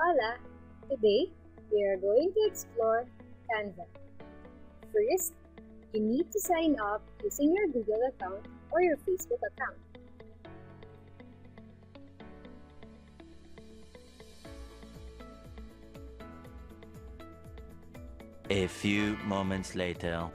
Hola! Today, we are going to explore Canva. First, you need to sign up using your Google account or your Facebook account. A few moments later.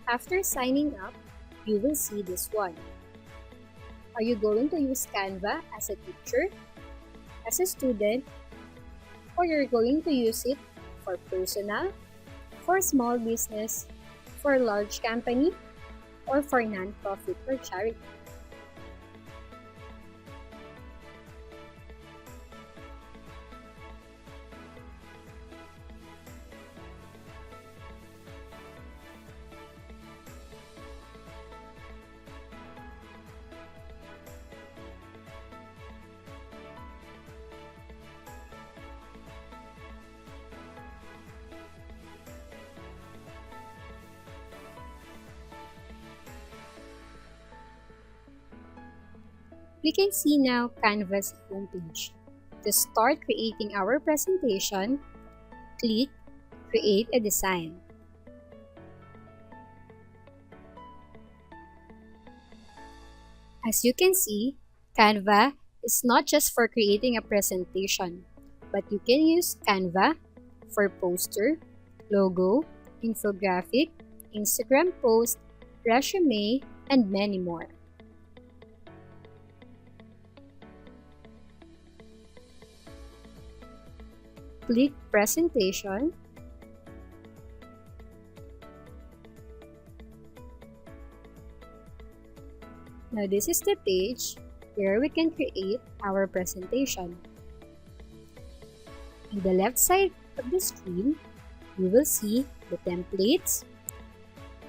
After signing up, you will see this one. Are you going to use Canva as a teacher, as a student, or you're going to use it for personal, for small business, for large company, or for non-profit or charity? We can see now Canva's homepage. To start creating our presentation, click Create a Design. As you can see, Canva is not just for creating a presentation, but you can use Canva for poster, logo, infographic, Instagram post, resume, and many more. Click Presentation. Now this is the page where we can create our presentation. On the left side of the screen, you will see the templates,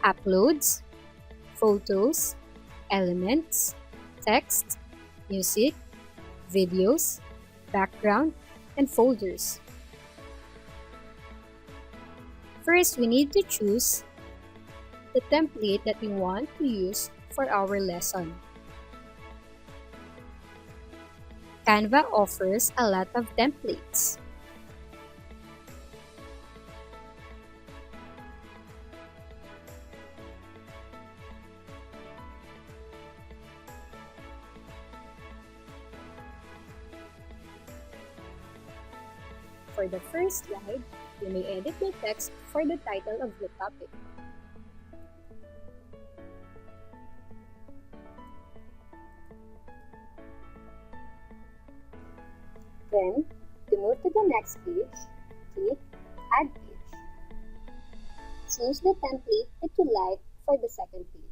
uploads, photos, elements, text, music, videos, background, and folders. First, we need to choose the template that we want to use for our lesson. Canva offers a lot of templates. For the first slide, you may edit the text for the title of the topic. Then, to move to the next page, click Add Page. Choose the template that you like for the second page.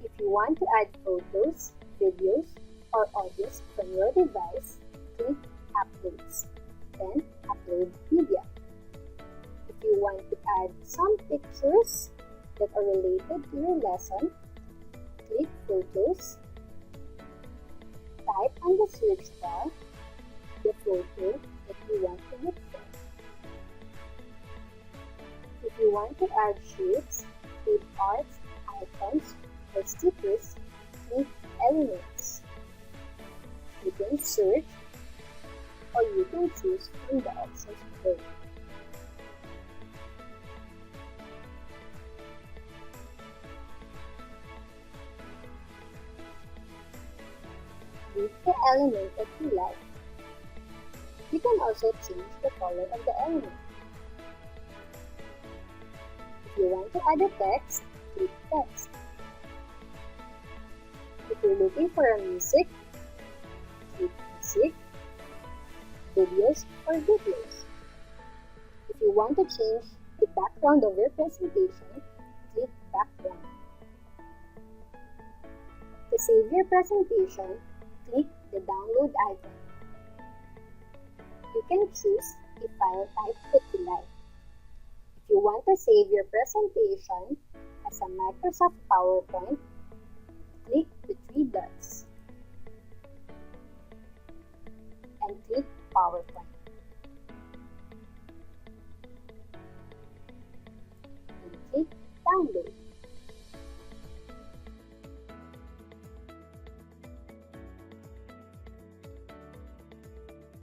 If you want to add photos, videos, or audios from your device, click Uploads. Then upload media. If you want to add some pictures that are related to your lesson, click Photos. Type on the search bar the photo that you want to look for. If you want to add shapes, click Arts, Icons, or stickers, click Elements. You can search or you can choose from the options below. Click the element that you like. You can also change the color of the element. If you want to add a text, click Text. If you're looking for a music, click Music, Videos, or Videos. If you want to change the background of your presentation, click Background. To save your presentation, click the download icon. You can choose a file type that you like. If you want to save your presentation as as a Microsoft PowerPoint, click the three dots.